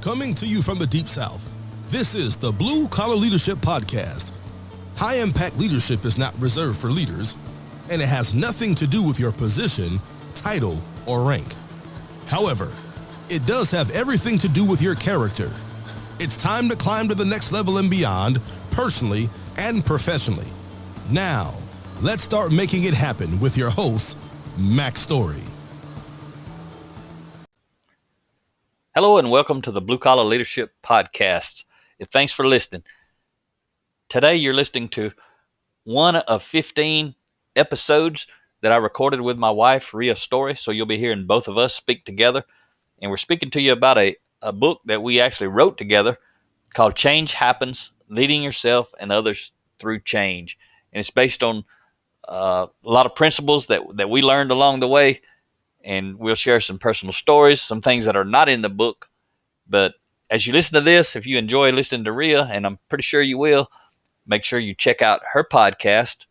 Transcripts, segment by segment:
Coming to you from the Deep South, this is the Blue Collar Leadership Podcast. High impact leadership is not reserved for leaders, and it has nothing to do with your position, title, or rank. However, it does have everything to do with your character. It's time to climb to the next level and beyond, personally and professionally. Now, let's start making it happen with your host, Mac Story. Hello and welcome to the Blue Collar Leadership Podcast. And thanks for listening. Today you're listening to one of 15 episodes that I recorded with my wife, Rhea Story. So you'll be hearing both of us speak together. And we're speaking to you about a book that we actually wrote together called Change Happens, Leading Yourself and Others Through Change. And it's based on a lot of principles that we learned along the way. And we'll share some personal stories, some things that are not in the book. But as you listen to this, if you enjoy listening to Rhea, and I'm pretty sure you will, make sure you check out her podcast,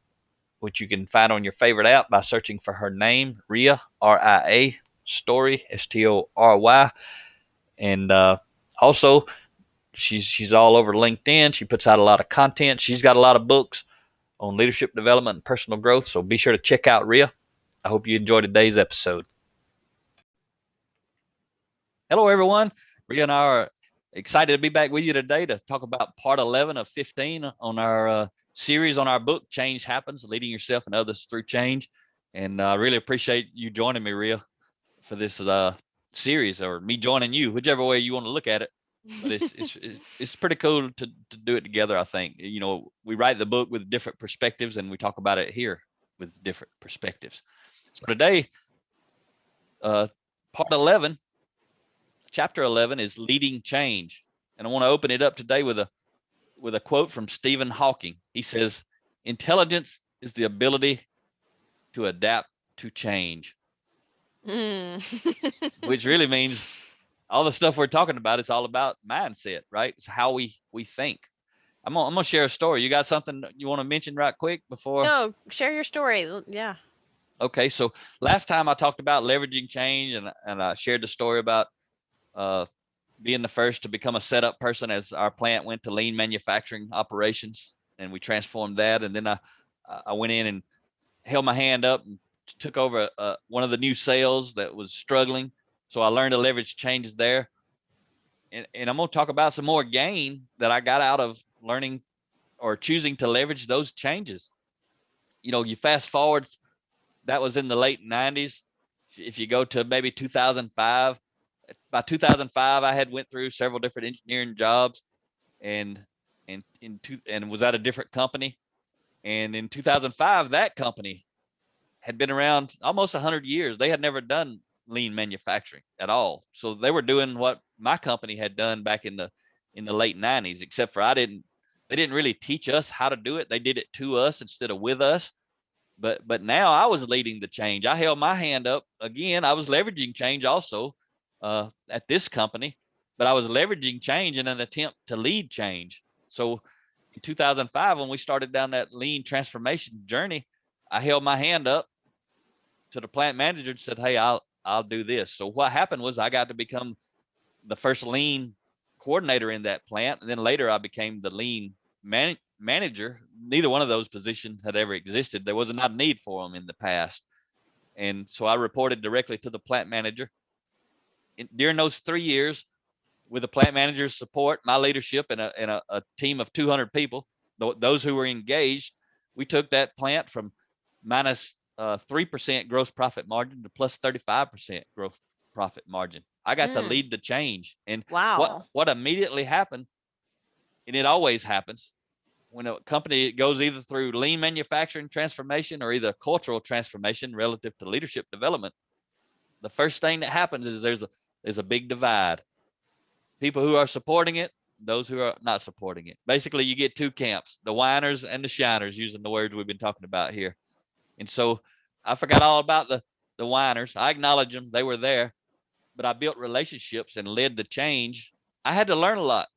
which you can find on your favorite app by searching for her name, Rhea, R-I-A, Story, S-T-O-R-Y. And also, she's all over LinkedIn. She puts out a lot of content. She's got a lot of books on leadership development and personal growth. So be sure to check out Rhea. I hope you enjoyed today's episode. Hello, everyone. Rhea and I are excited to be back with you today to talk about part 11 of 15 on our series on our book, Change Happens, Leading Yourself and Others Through Change. And I really appreciate you joining me, Rhea, for this series, or me joining you, whichever way you want to look at it. But it's pretty cool to do it together, I think. You know, we write the book with different perspectives, and we talk about it here with different perspectives. So today, part 11, Chapter 11 is Leading Change. And I want to open it up today with a quote from Stephen Hawking. He says, "Intelligence is the ability to adapt to change." Which really means all the stuff we're talking about is all about mindset, right? It's how we think. I'm gonna share a story. You got something you want to mention right quick before? No, share your story. Yeah. Okay, so last time I talked about leveraging change, and I shared the story about being the first to become a setup person as our plant went to lean manufacturing operations, and we transformed that. And then I went in and held my hand up and took over one of the new sales that was struggling. So I learned to leverage changes there. And I'm going to talk about some more gain that I got out of learning or choosing to leverage those changes. You know, you fast forward, that was in the late 90s. If you go to maybe 2005, by 2005, I had went through several different engineering jobs, and was at a different company. And in 2005, that company had been around almost 100 years. They had never done lean manufacturing at all. So they were doing what my company had done back in the late 90s, except for they didn't really teach us how to do it. They did it to us instead of with us. But now I was leading the change. I held my hand up again. I was leveraging change also at this company, but I was leveraging change in an attempt to lead change. So in 2005, when we started down that lean transformation journey, I held my hand up to the plant manager and said, "Hey, I'll do this." So what happened was I got to become the first lean coordinator in that plant, and then later I became the lean manager. Neither one of those positions had ever existed. There was not a need for them in the past. And so I reported directly to the plant manager. During those 3 years, with the plant manager's support, my leadership, and a team of 200 people, those who were engaged, we took that plant from minus 3% gross profit margin to plus 35% gross profit margin. I got to lead the change. And wow, what immediately happened, and it always happens, when a company goes either through lean manufacturing transformation or either cultural transformation relative to leadership development, the first thing that happens is there's a big divide. People who are supporting it, those who are not supporting it. Basically, you get two camps, the whiners and the shiners, using the words we've been talking about here. And so I forgot all about the whiners. I acknowledge them. They were there, but I built relationships and led the change. I had to learn a lot.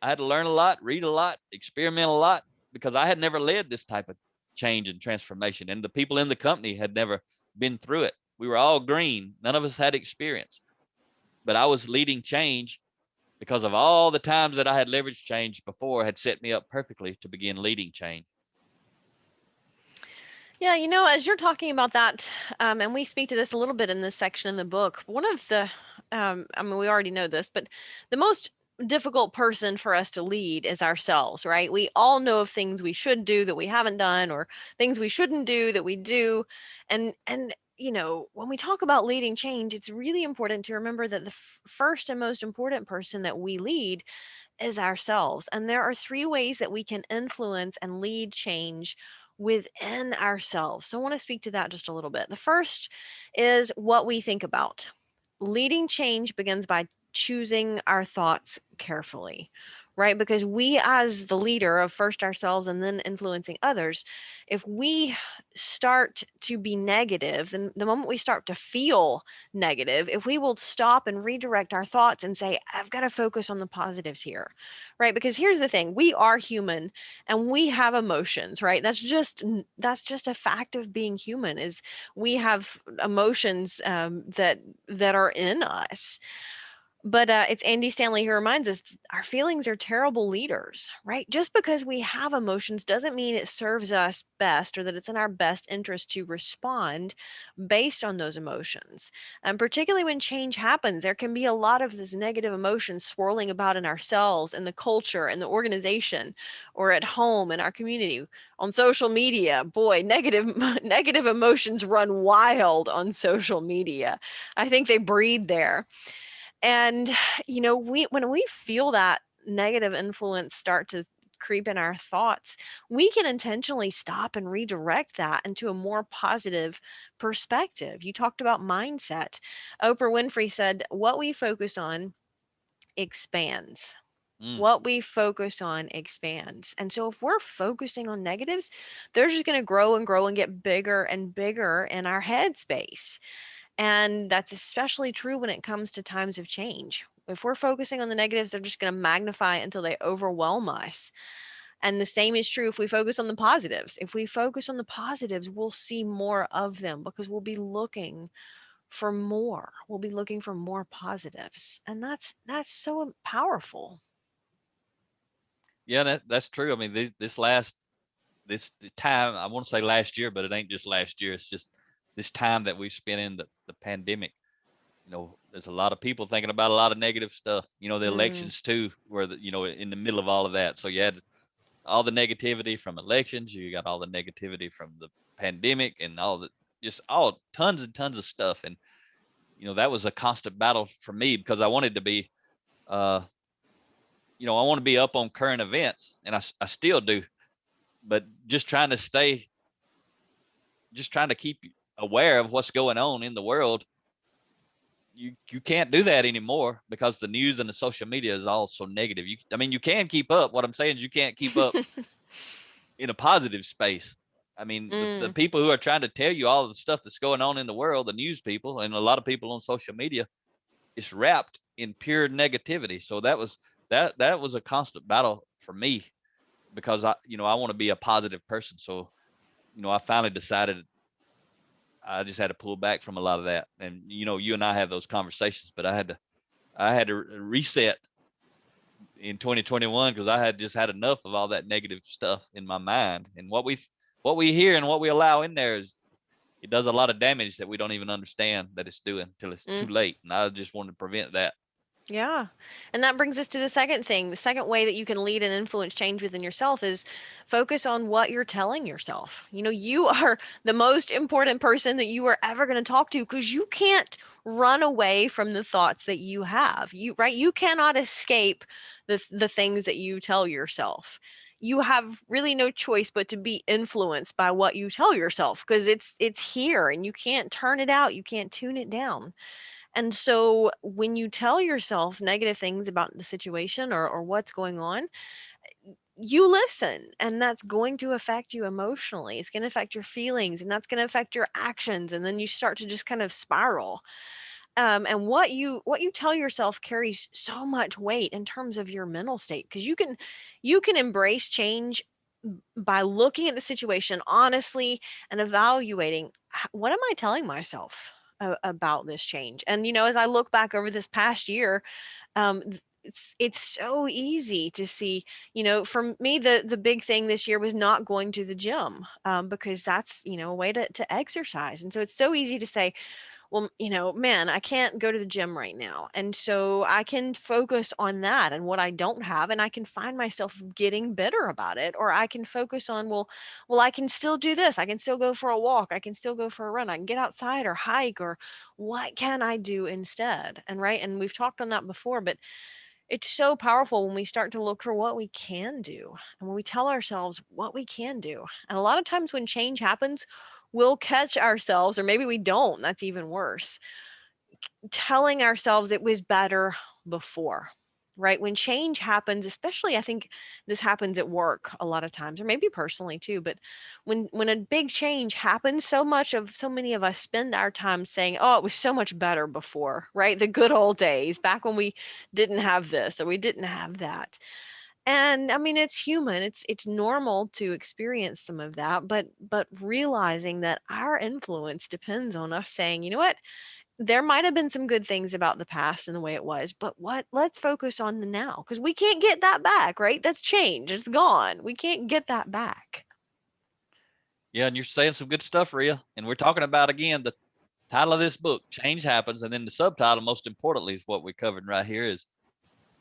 I had to learn a lot, read a lot, experiment a lot, because I had never led this type of change and transformation. And the people in the company had never been through it. We were all green. None of us had experience, but I was leading change because of all the times that I had leveraged change before had set me up perfectly to begin leading change. Yeah, as you're talking about that, and we speak to this a little bit in this section in the book, one of the, I mean, we already know this, but the most difficult person for us to lead is ourselves, right? We all know of things we should do that we haven't done, or things we shouldn't do that we do. And when we talk about leading change, it's really important to remember that the first and most important person that we lead is ourselves. And there are three ways that we can influence and lead change within ourselves. So I want to speak to that just a little bit. The first is what we think about. Leading change begins by choosing our thoughts carefully, right? Because we, as the leader of first ourselves and then influencing others, if we start to be negative, then the moment we start to feel negative, if we will stop and redirect our thoughts and say, I've got to focus on the positives here, right? Because here's the thing, we are human and we have emotions, right? That's just a fact of being human, is we have emotions that are in us. But it's Andy Stanley who reminds us our feelings are terrible leaders, right? Just because we have emotions doesn't mean it serves us best or that it's in our best interest to respond based on those emotions. And particularly when change happens, there can be a lot of this negative emotion swirling about in ourselves, in the culture, in the organization, or at home, in our community, on social media. Boy, negative emotions run wild on social media. I think they breed there. And when we feel that negative influence start to creep in our thoughts, we can intentionally stop and redirect that into a more positive perspective. You talked about mindset. Oprah Winfrey said, what we focus on expands. Mm. What we focus on expands. And so if we're focusing on negatives, they're just going to grow and grow and get bigger and bigger in our headspace. And that's especially true when it comes to times of change. If we're focusing on the negatives, they're just going to magnify until they overwhelm us. And the same is true if we focus on the positives. If we focus on the positives, we'll see more of them because we'll be looking for more. We'll be looking for more positives. And that's so powerful. Yeah, that's true. I mean, this time, I want to say last year, but it ain't just last year. It's just this time that we've spent in the pandemic. There's a lot of people thinking about a lot of negative stuff. The Mm, elections too, where in the middle of all of that. So you had all the negativity from elections. You got all the negativity from the pandemic and all tons and tons of stuff. And that was a constant battle for me because I wanted to be, uh, I want to be up on current events, and I still do. But just trying to keep aware of what's going on in the world. You can't do that anymore because the news and the social media is all so negative. I mean, you can keep up. What I'm saying is you can't keep up in a positive space. I mean, the mm, people who are trying to tell you all the stuff that's going on in the world, the news people and a lot of people on social media, it's wrapped in pure negativity. So that was a constant battle for me because I want to be a positive person. So, I finally decided I just had to pull back from a lot of that. And you and I have those conversations, but I had to reset in 2021 because I had just had enough of all that negative stuff in my mind. And what we hear and what we allow in there is it does a lot of damage that we don't even understand that it's doing until it's too mm. late. And I just wanted to prevent that. Yeah. And that brings us to the second thing. The second way that you can lead and influence change within yourself is focus on what you're telling yourself. You are the most important person that you are ever going to talk to because you can't run away from the thoughts that you have. Right? You cannot escape the things that you tell yourself. You have really no choice but to be influenced by what you tell yourself because it's here and you can't turn it out. You can't tune it down. And so when you tell yourself negative things about the situation or what's going on, you listen, and that's going to affect you emotionally. It's going to affect your feelings, and that's going to affect your actions. And then you start to just kind of spiral. And what you tell yourself carries so much weight in terms of your mental state because you can embrace change by looking at the situation honestly and evaluating what am I telling myself about this change. And as I look back over this past year, um, it's so easy to see, for me, the big thing this year was not going to the gym, because that's, a way to exercise. And so it's so easy to say, well, man, I can't go to the gym right now. And so I can focus on that and what I don't have, and I can find myself getting bitter about it. Or I can focus on, well, I can still do this. I can still go for a walk. I can still go for a run. I can get outside or hike, or what can I do instead? And right. And we've talked on that before, but it's so powerful when we start to look for what we can do and when we tell ourselves what we can do. And a lot of times when change happens, we'll catch ourselves, or maybe we don't, that's even worse, telling ourselves it was better before. Right? When change happens, especially I think this happens at work a lot of times, or maybe personally too, but when a big change happens, so many of us spend our time saying, "Oh, it was so much better before," right? The good old days, back when we didn't have this or we didn't have that. And I mean, it's human. It's normal to experience some of that, but realizing that our influence depends on us saying, "You know what? There might have been some good things about the past and the way it was, but let's focus on the now, because we can't get that back, right? That's change. It's gone. We can't get that back." Yeah, and you're saying some good stuff, Rhea. And we're talking about, again, the title of this book, Change Happens. And then the subtitle, most importantly, is what we're covering right here, is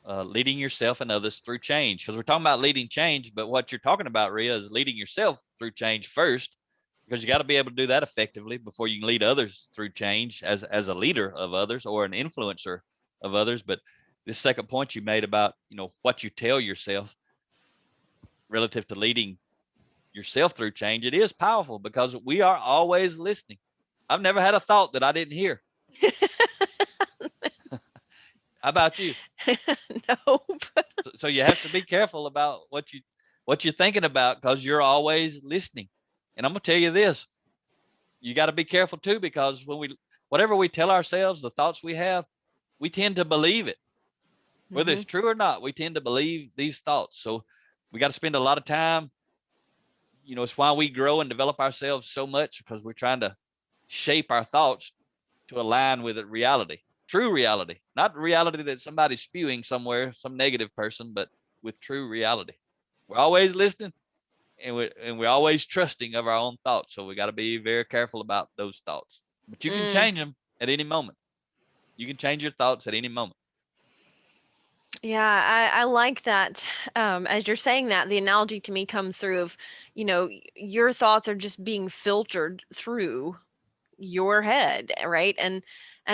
leading yourself and others through change. Because we're talking about leading change, but what you're talking about, Rhea, is leading yourself through change first, because you got to be able to do that effectively before you can lead others through change as a leader of others or an influencer of others. But this second point you made about, what you tell yourself relative to leading yourself through change, it is powerful because we are always listening. I've never had a thought that I didn't hear. How about you? Nope. So you have to be careful about what you're thinking about, because you're always listening. And I'm gonna tell you this: you got to be careful too, because whatever we tell ourselves, the thoughts we have, we tend to believe it, whether it's Hmm. true or not. We tend to believe these thoughts. So we got to spend a lot of time. It's why we grow and develop ourselves so much, because we're trying to shape our thoughts to align with reality, true reality, not reality that somebody's spewing somewhere, some negative person, but with true reality. We're always listening, and we're always trusting of our own thoughts. So we got to be very careful about those thoughts. But you can Mm. change them at any moment. You can change your thoughts at any moment. Yeah, I like that. As you're saying that, the analogy to me comes through of, your thoughts are just being filtered through your head, right? And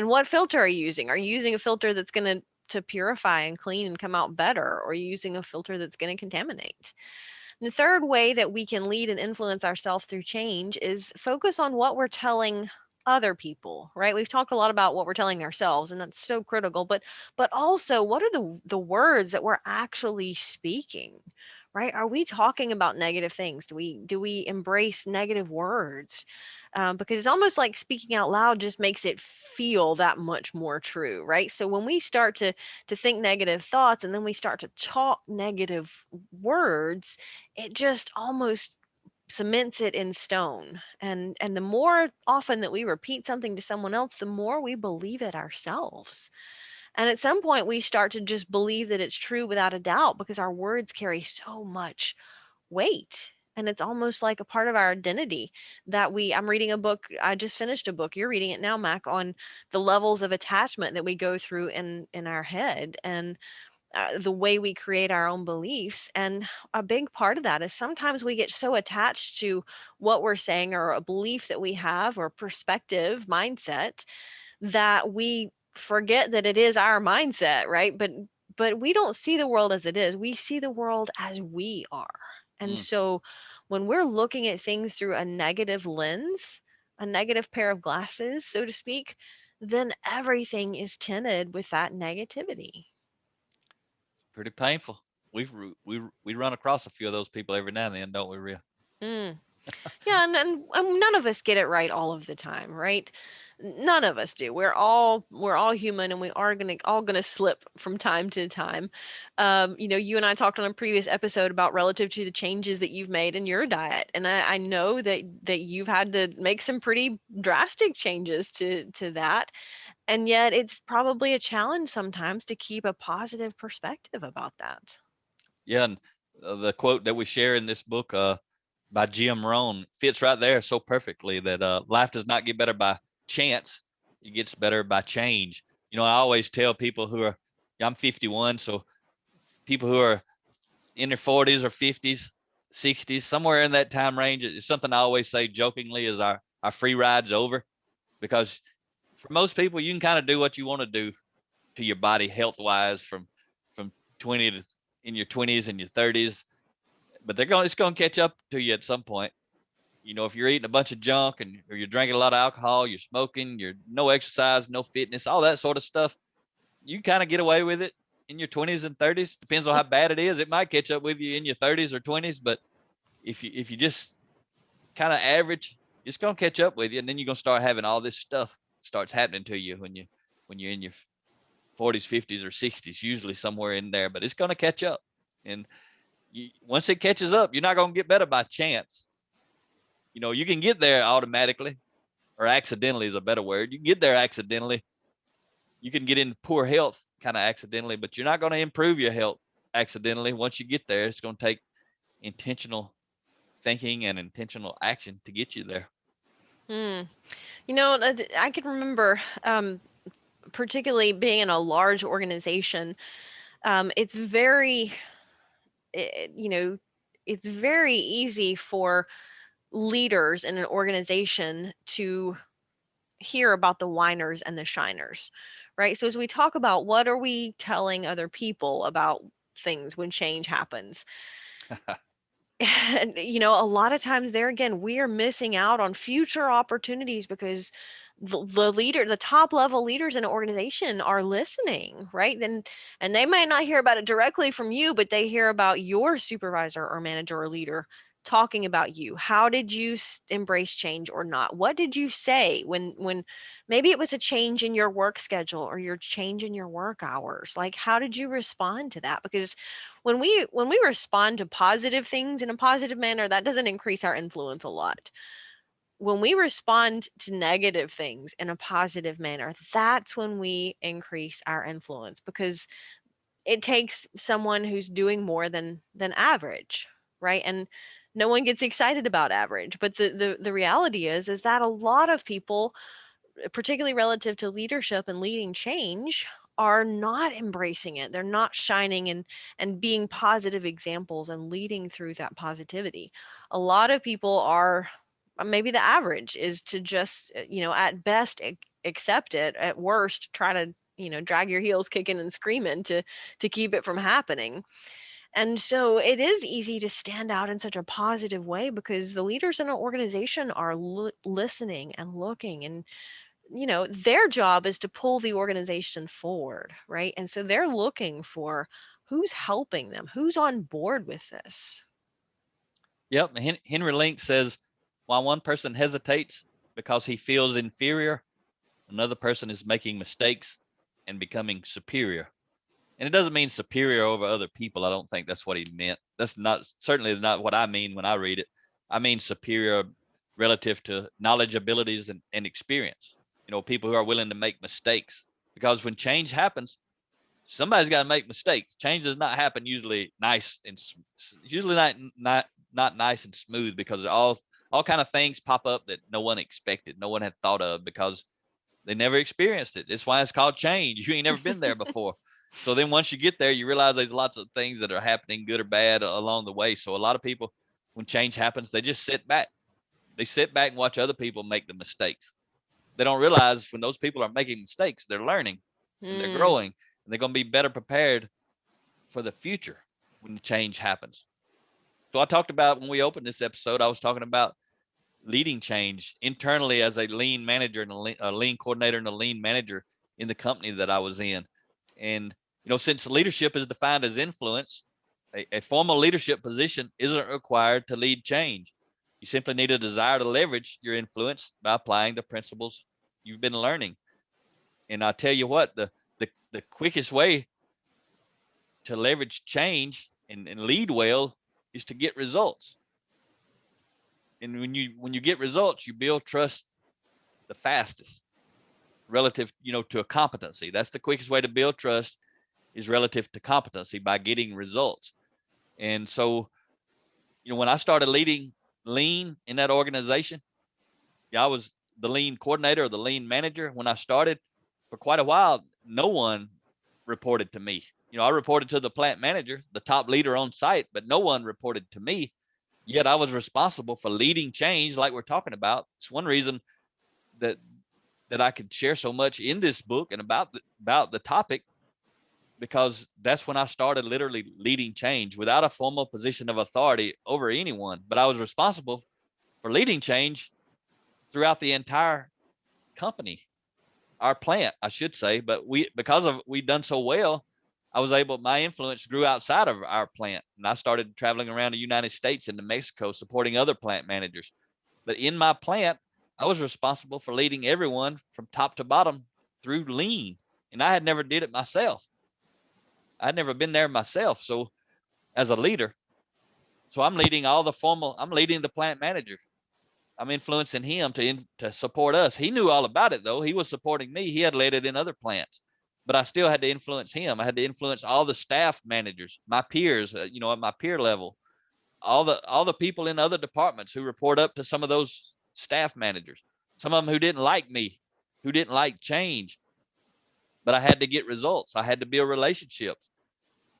what filter are you using? Are you using a filter that's going to purify and clean and come out better, or are you using a filter that's going to contaminate? And the third way that we can lead and influence ourselves through change is focus on what we're telling other people, right? We've talked a lot about what we're telling ourselves, and that's so critical, but also, what are the words that we're actually speaking? Right? Are we talking about negative things? Do we embrace negative words? Because it's almost like speaking out loud just makes it feel that much more true, right? So when we start to think negative thoughts and then we start to talk negative words, it just almost cements it in stone. And the more often that we repeat something to someone else, the more we believe it ourselves. And at some point we start to just believe that it's true without a doubt, because our words carry so much weight. And it's almost like a part of our identity that I'm reading a book. I just finished a book. You're reading it now, Mac, on the levels of attachment that we go through in our head, and the way we create our own beliefs. And a big part of that is sometimes we get so attached to what we're saying, or a belief that we have, or perspective, mindset, that we forget that it is our mindset, right? But we don't see the world as it is. We see the world as we are. And Mm, so when we're looking at things through a negative lens, a negative pair of glasses, so to speak, then everything is tinted with that negativity. pretty painful. We run across a few of those people every now and then, don't we, Rhea? Mm. Yeah, and none of us get it right all of the time, right? None of us do. We're all human, and we are gonna slip from time to time. You and I talked on a previous episode about relative to the changes that you've made in your diet, and I know that you've had to make some pretty drastic changes to that. And yet it's probably a challenge sometimes to keep a positive perspective about that. Yeah, and the quote that we share in this book by Jim Rohn fits right there so perfectly, that life does not get better by chance. It gets better by change. You know, I always tell people who are, I'm 51, so people who are in their 40s or 50s, 60s, somewhere in that time range, it's something I always say jokingly is our free ride's over. Because for most people, you can kind of do what you want to do to your body health wise from 20 to in your 20s and your 30s, but it's going to catch up to you at some point. You know, if you're eating a bunch of junk and or you're drinking a lot of alcohol, you're smoking, you're no exercise, no fitness, all that sort of stuff, you kind of get away with it in your 20s and 30s. Depends on how bad it is. It might catch up with you in your 30s or 20s, but if you just kind of average, it's going to catch up with you, and then you're going to start having all this stuff starts happening to you when you're in your 40s, 50s, or 60s, usually somewhere in there, but it's going to catch up. And once it catches up, you're not going to get better by chance. You know, you can get there automatically, or accidentally is a better word. You can get there accidentally. You can get into poor health kind of accidentally, but you're not going to improve your health accidentally. Once you get there, it's going to take intentional thinking and intentional action to get you there. Hmm. You know, I can remember, particularly being in a large organization, it's very, you know, it's very easy for leaders in an organization to hear about the whiners and the shiners, right? So as we talk about what are we telling other people about things when change happens, and a lot of times there again, we are missing out on future opportunities because the top level leaders in an organization are listening, right? Then, and they might not hear about it directly from you, but they hear about your supervisor or manager or leader talking about you. How did you embrace change or not? What did you say when maybe it was a change in your work schedule or your change in your work hours? Like, how did you respond to that? Because when we respond to positive things in a positive manner, that doesn't increase our influence a lot. When we respond to negative things in a positive manner, that's when we increase our influence, because it takes someone who's doing more than average, right? And no one gets excited about average, but the reality is that a lot of people, particularly relative to leadership and leading change, are not embracing it. They're not shining and being positive examples and leading through that positivity. A lot of people are, maybe the average is to just, at best accept it, at worst try to, drag your heels kicking and screaming to keep it from happening. And so it is easy to stand out in such a positive way because the leaders in an organization are listening and looking, and their job is to pull the organization forward, right? And so they're looking for who's helping them, who's on board with this. Yep. Henry Link says, while one person hesitates because he feels inferior, another person is making mistakes and becoming superior. And it doesn't mean superior over other people. I don't think that's what he meant. That's not certainly not what I mean when I read it. I mean superior relative to knowledge, abilities, and experience. You know, people who are willing to make mistakes. Because when change happens, somebody's got to make mistakes. Change does not happen usually nice and usually not nice and smooth, because all kind of things pop up that no one expected, no one had thought of, because they never experienced it. That's why it's called change. You ain't never been there before. So then once you get there, you realize there's lots of things that are happening, good or bad, along the way. So a lot of people, when change happens, they just sit back. They sit back and watch other people make the mistakes. They don't realize when those people are making mistakes, they're learning and they're Mm, growing, and they're going to be better prepared for the future when the change happens. So I talked about, when we opened this episode, I was talking about leading change internally as a lean manager and a lean coordinator and a lean manager in the company that I was in. And, since leadership is defined as influence, a formal leadership position isn't required to lead change. You simply need a desire to leverage your influence by applying the principles you've been learning. And I tell you what, the quickest way to leverage change and lead well is to get results. And when you get results, you build trust the fastest. relative, to a competency. That's the quickest way to build trust, is relative to competency, by getting results. And so, when I started leading lean in that organization, I was the lean coordinator or the lean manager. When I started, for quite a while, no one reported to me. I reported to the plant manager, the top leader on site, but no one reported to me. Yet I was responsible for leading change, like we're talking about. It's one reason that I could share so much in this book and about the topic, because that's when I started literally leading change without a formal position of authority over anyone. But I was responsible for leading change throughout the entire company, our plant, I should say. But because we'd done so well, my influence grew outside of our plant, and I started traveling around the United States and to Mexico, supporting other plant managers. But in my plant, I was responsible for leading everyone from top to bottom through lean, and I had never did it myself. I'd never been there myself. So as a leader, I'm leading I'm leading the plant manager. I'm influencing him to support us. He knew all about it, though. He was supporting me. He had led it in other plants, but I still had to influence him. I had to influence all the staff managers, my peers, at my peer level, all the people in other departments who report up to some of those staff managers, some of them who didn't like me, who didn't like change, but I had to get results. I had to build relationships.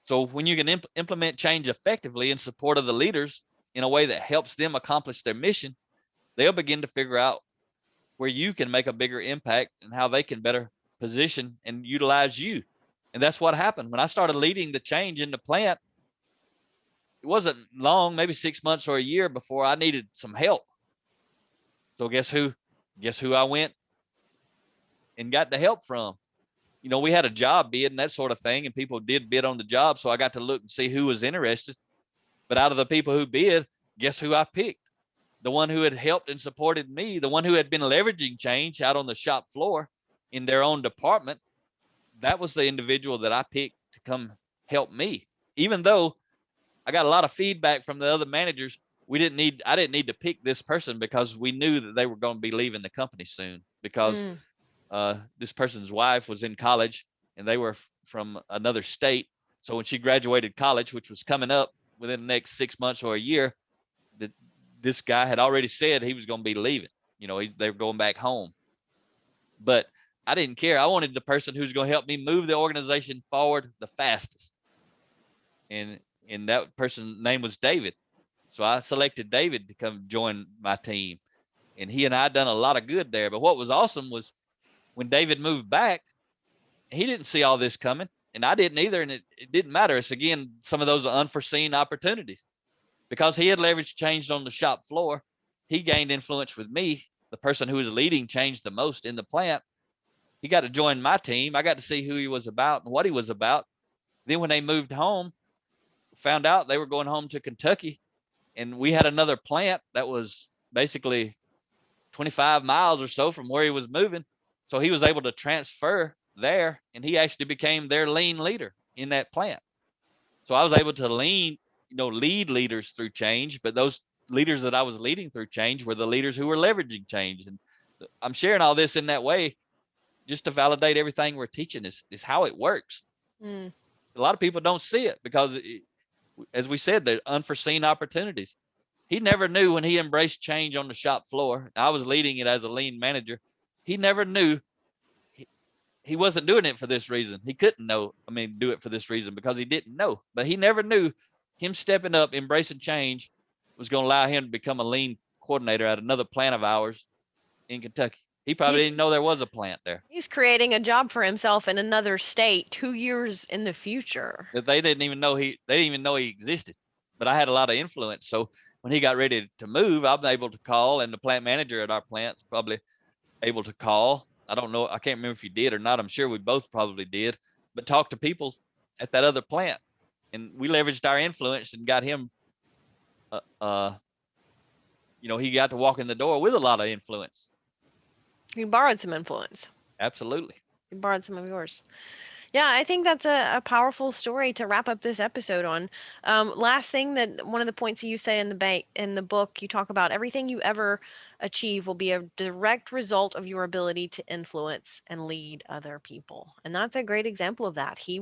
So when you can implement change effectively in support of the leaders in a way that helps them accomplish their mission, they'll begin to figure out where you can make a bigger impact and how they can better position and utilize you. And that's what happened. When I started leading the change in the plant, it wasn't long, maybe 6 months or a year, before I needed some help. So guess who I went and got the help from? We had a job bid and that sort of thing, and people did bid on the job. So I got to look and see who was interested. But out of the people who bid, guess who I picked? The one who had helped and supported me, the one who had been leveraging change out on the shop floor in their own department. That was the individual that I picked to come help me. Even though I got a lot of feedback from the other managers, I didn't need to pick this person, because we knew that they were going to be leaving the company soon, because this person's wife was in college and they were from another state. So when she graduated college, which was coming up within the next 6 months or a year, this guy had already said he was going to be leaving. They were going back home. But I didn't care. I wanted the person who's going to help me move the organization forward the fastest. And that person's name was David. So I selected David to come join my team. And he and I done a lot of good there. But what was awesome was when David moved back, he didn't see all this coming, and I didn't either. And it didn't matter. It's, again, some of those unforeseen opportunities. Because he had leveraged change on the shop floor, he gained influence with me, the person who was leading change the most in the plant. He got to join my team. I got to see who he was about and what he was about. Then when they moved home, found out they were going home to Kentucky, and we had another plant that was basically 25 miles or so from where he was moving. So he was able to transfer there, and he actually became their lean leader in that plant. So I was able to lead leaders through change, but those leaders that I was leading through change were the leaders who were leveraging change. And I'm sharing all this in that way just to validate everything we're teaching is how it works. A lot of people don't see it because, as we said, they're unforeseen opportunities. He never knew when he embraced change on the shop floor. I was leading it as a lean manager. He never knew he wasn't doing it for this reason. He couldn't do it for this reason because he didn't know. But he never knew him stepping up, embracing change was going to allow him to become a lean coordinator at another plant of ours in Kentucky. He probably didn't know there was a plant there. He's creating a job for himself in another state 2 years in the future. That they didn't even know he existed. But I had a lot of influence. So when he got ready to move, I'm able to call, and the plant manager at our plant's probably able to call. I don't know. I can't remember if he did or not. I'm sure we both probably did, but talk to people at that other plant. And we leveraged our influence and got him, he got to walk in the door with a lot of influence. You borrowed some influence. Absolutely. You borrowed some of yours. Yeah, I think that's a powerful story to wrap up this episode on. Last thing, that one of the points you say in the book, you talk about everything you ever achieve will be a direct result of your ability to influence and lead other people. And that's a great example of that. He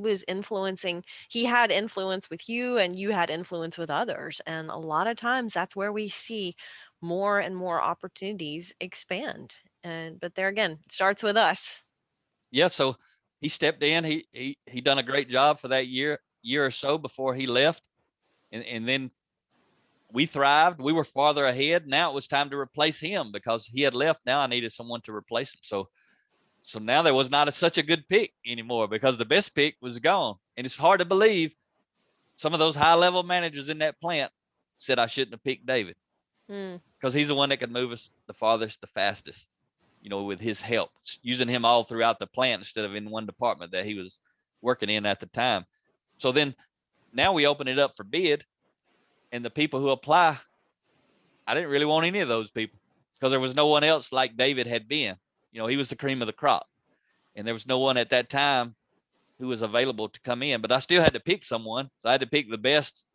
had influence with you, and you had influence with others. And a lot of times that's where we see more and more opportunities expand. But there again, it starts with us. Yeah, so he stepped in. He done a great job for that year or so before he left, and then we thrived. We were farther ahead. Now it was time to replace him because he had left. Now I needed someone to replace him. So now there was not such a good pick anymore because the best pick was gone. And it's hard to believe some of those high level managers in that plant said I shouldn't have picked David because he's the one that could move us the farthest, the fastest, with his help, using him all throughout the plant instead of in one department that he was working in at the time. So then now we open it up for bid, and the people who apply, I didn't really want any of those people because there was no one else like David had been. He was the cream of the crop, and there was no one at that time who was available to come in, but I still had to pick someone. So I had to pick the best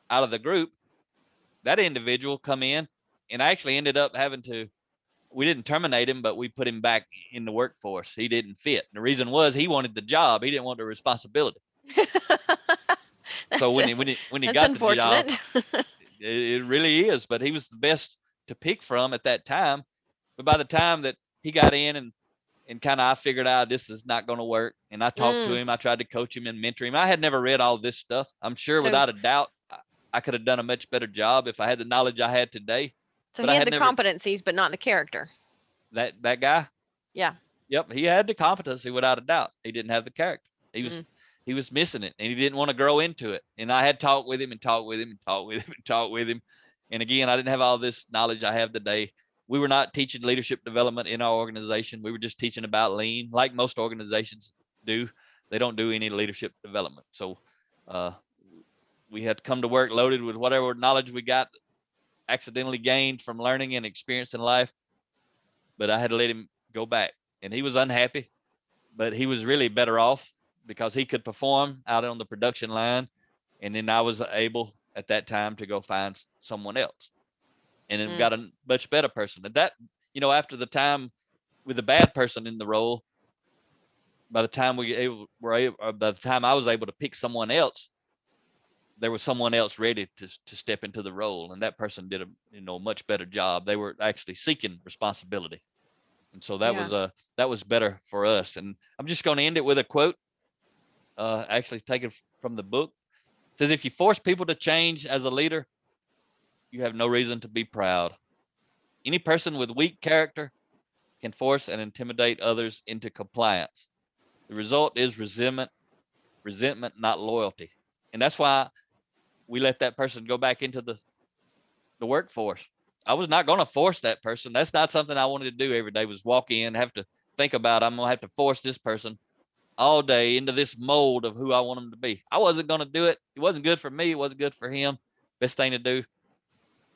out of the group. That individual come in, and I actually ended up we didn't terminate him, but we put him back in the workforce. He didn't fit. The reason was he wanted the job. He didn't want the responsibility. So when he got the job, it really is, but he was the best to pick from at that time. But by the time that he got in and kind of I figured out this is not going to work, and I talked to him, I tried to coach him and mentor him. I had never read all this stuff. I'm sure without a doubt I could have done a much better job if I had the knowledge I had today. So he had the competencies, but not the character. That guy? Yeah. Yep, he had the competency without a doubt. He didn't have the character. He was missing it, and he didn't want to grow into it. And I had talked with him and talked with him and talked with him and talked with him. And again, I didn't have all this knowledge I have today. We were not teaching leadership development in our organization. We were just teaching about lean, like most organizations do. They don't do any leadership development. So we had to come to work loaded with whatever knowledge we got accidentally gained from learning and experience in life. But I had to let him go back, and he was unhappy, but he was really better off because he could perform out on the production line. And then I was able at that time to go find someone else, and then got a much better person. And that, after the time with the bad person in the role, by the time by the time I was able to pick someone else, there was someone else ready to step into the role, and that person did a much better job. They were actually seeking responsibility, and so that was better for us. And I'm just going to end it with a quote, actually taken from the book. It says, "If you force people to change as a leader, you have no reason to be proud. Any person with weak character can force and intimidate others into compliance. The result is resentment, not loyalty." And that's why we let that person go back into the workforce. I was not going to force that person. That's not something I wanted to do every day, was walk in, have to think about, I'm going to have to force this person all day into this mold of who I want them to be. I wasn't going to do it. It wasn't good for me. It wasn't good for him. Best thing to do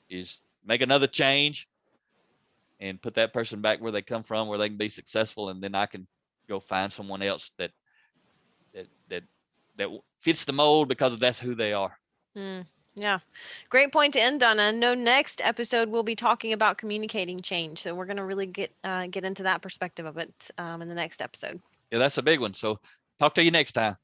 is make another change and put that person back where they come from, where they can be successful. And then I can go find someone else that fits the mold because that's who they are. Yeah. Great point to end on. I know next episode we'll be talking about communicating change. So we're going to really get into that perspective of it in the next episode. Yeah, that's a big one. So talk to you next time.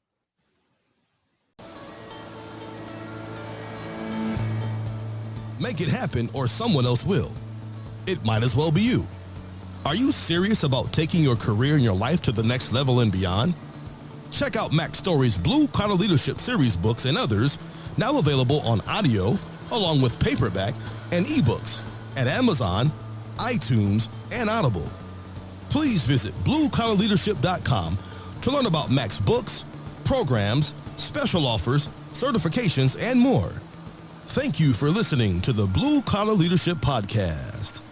Make it happen or someone else will. It might as well be you. Are you serious about taking your career and your life to the next level and beyond? Check out Mac Story's Blue Collar Leadership series books and others, now available on audio, along with paperback and ebooks at Amazon, iTunes, and Audible. Please visit bluecollarleadership.com to learn about Mac's books, programs, special offers, certifications, and more. Thank you for listening to the Blue Collar Leadership Podcast.